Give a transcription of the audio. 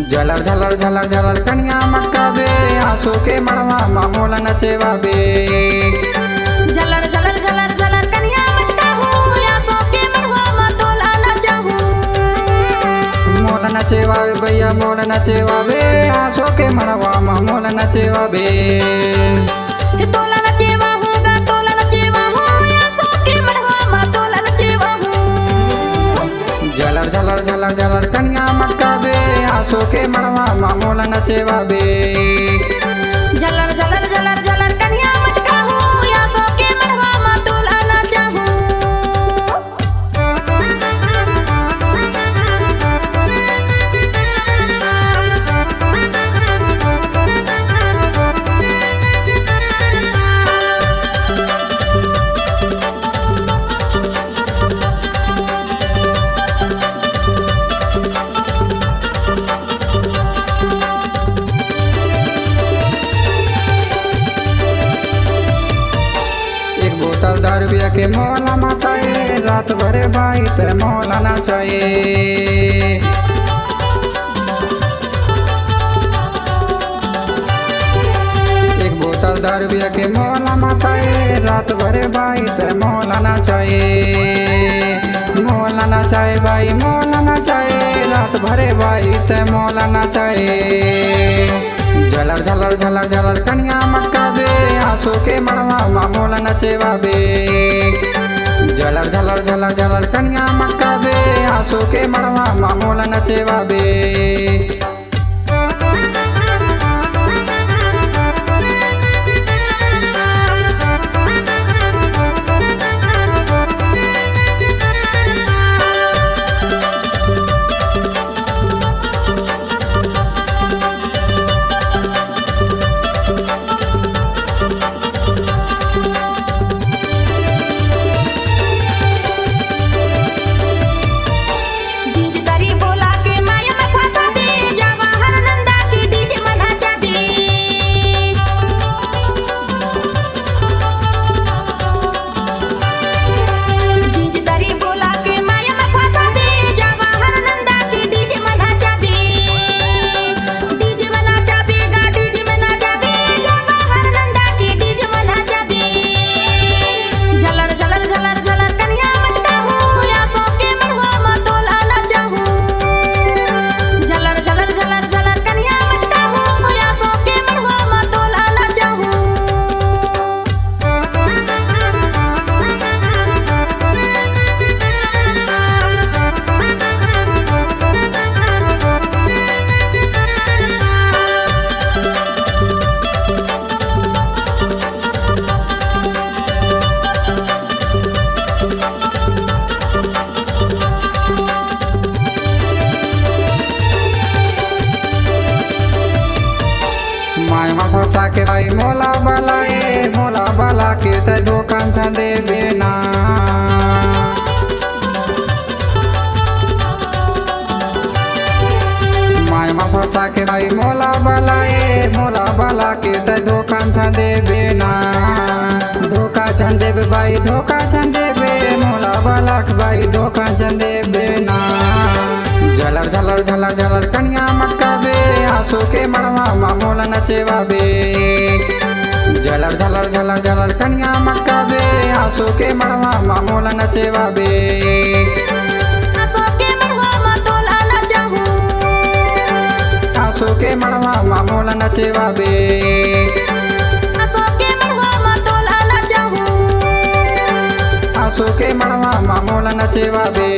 झलर झलर झलर झलर कन्या मटकावे आंसू के मड़वा मामोला नचेवा बे। झलर झलर झलर झलर कन्या मटकाहू आंसू के मड़वा मातोला नचाहू। मोला नचेवा बे भैया मोला नचेवा बे आंसू के मड़वा मामोला नचेवा बे। तोला नचेवा होगा तोला नचेवा हो आंसू के मड़वा मातोला नचेवा हो। झलर झलर झलर झलर कन्या मटकावे आंसू के मड़वा मामोला नचेवा बे। झलर झलर झलर झलर कन्या मटकाहू आंसू के मड़वा मातोला नचाहू। बोतल दारू पिया के मौला माताए रात भरे भाई ते मौला नाचाए। एक बोतल दारू पिया के मौला माताए रात भरे भाई ते मौला नाचाए। मौला नाचाए भाई मौला नाचाए रात भरे भाई ते मौला नाचाए। झलर झलर झलर झलर कन्या मटकावे आंसू के मड़वा मामोला नचेवा बे। झलर झलर झलर झलर कन्या मटकावे आंसू के मड़वा मामोला नचेवा बे। फसा के भाई मोला बाला के ते दुकान छंदे बेना। मायमा फसा के भाई मोला बाला के ते दुकान छंदे बेना। धोखा छंदे बे भाई धोखा छंदे बे मोला बाला के भाई धोखा छंदे बेना। झलर झलर झलर झलर कन्या मटकावे आंसू के मड़वा मामोला नचेवा बे। झलर झलर झलर झलर कन्या मटकावे आंसू के मड़वा मामोला नचेवा बे। आंसू के मड़वा मातोला नचाहू। आंसू के मड़वा मामोला नचेवा बे। आंसू के मड़वा मातोला नचाहू। आंसू के मड़वा मामोला नचेवा बे।